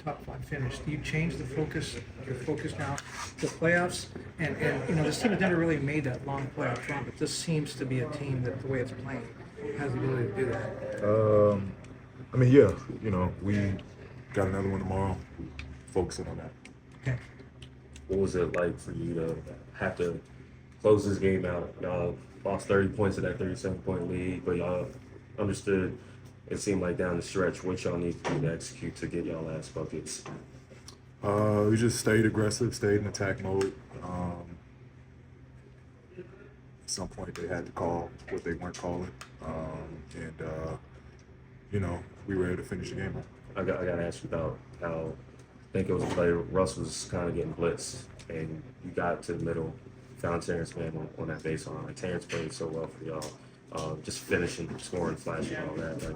top 5 finish, do you change your focus now to playoffs? And this team has never really made that long playoff run, but this seems to be a team that the way it's playing has the ability to do that. I mean, yeah, we got another one tomorrow. Focusing on that. Okay. What was it like for you to have to close this game out? Y'all lost 30 points in that 37-point lead, but y'all understood it seemed like down the stretch what y'all need to do to execute to get y'all last buckets. We just stayed aggressive, stayed in attack mode. At some point, they had to call what they weren't calling, we were able to finish the game. I got to ask you about how I think it was a play. Russ was kind of getting blitzed, and you got to the middle, found Terrence Mann on that baseline. Like, Terrence played so well for y'all, just finishing, scoring, flashing, all that.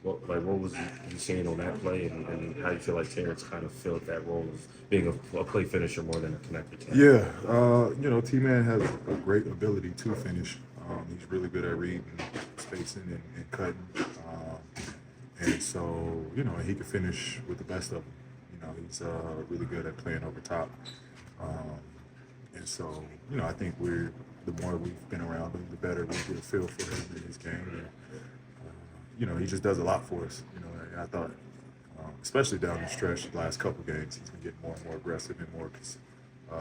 What was you seeing on that play, and how do you feel like Terrence kind of filled that role of being a play finisher more than a connector? Yeah, T-Man has a great ability to finish. He's really good at reading, spacing, and cutting. And so, he can finish with the best of them. He's really good at playing over top. And so, I think the more we've been around him, the better we get a feel for him in his game. And, he just does a lot for us. And I thought, especially down the stretch, the last couple games, he's been getting more and more aggressive and more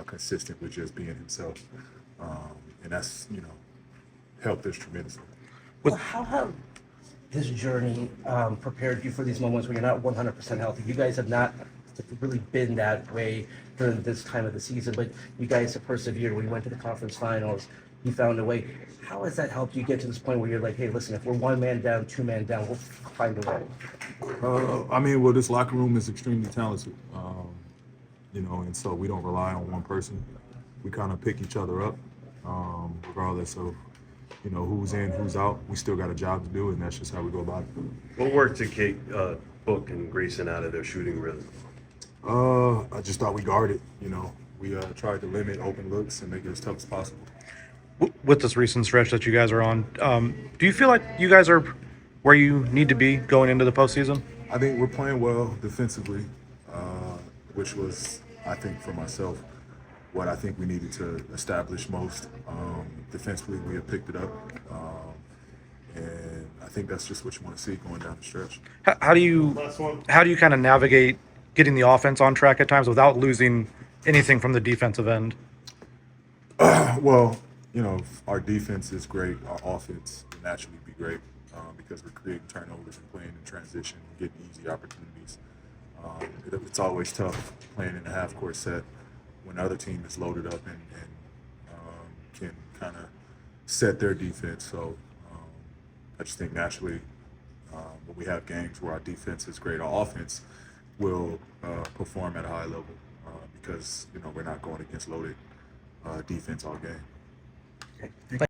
consistent with just being himself. And that's, helped us tremendously. Well, how have this journey prepared you for these moments when you're not 100% healthy? You guys have not really been that way during this time of the season, but you guys have persevered. When you went to the conference finals, you found a way. How has that helped you get to this point where you're like, hey, listen, if we're 1 man down, 2 man down, we'll find a way? This locker room is extremely talented, and so we don't rely on one person. We kind of pick each other up, regardless of, who's in, who's out. We still got a job to do, and that's just how we go about it. What worked to kick Book and Grayson out of their shooting rhythm? I just thought we guarded. We tried to limit open looks and make it as tough as possible. With this recent stretch that you guys are on, do you feel like you guys are where you need to be going into the postseason? I think we're playing well defensively, which was, I think, for myself, what I think we needed to establish most. Defensively, we have picked it up, and I think that's just what you want to see going down the stretch. How do you kind of navigate getting the offense on track at times without losing anything from the defensive end? Well, our defense is great. Our offense will naturally be great because we're creating turnovers and playing in transition, getting easy opportunities. It's always tough playing in a half-court set when the other team is loaded up and can kind of set their defense. So I just think naturally when we have games where our defense is great, our offense will perform at a high level because, we're not going against loaded defense all game. Okay.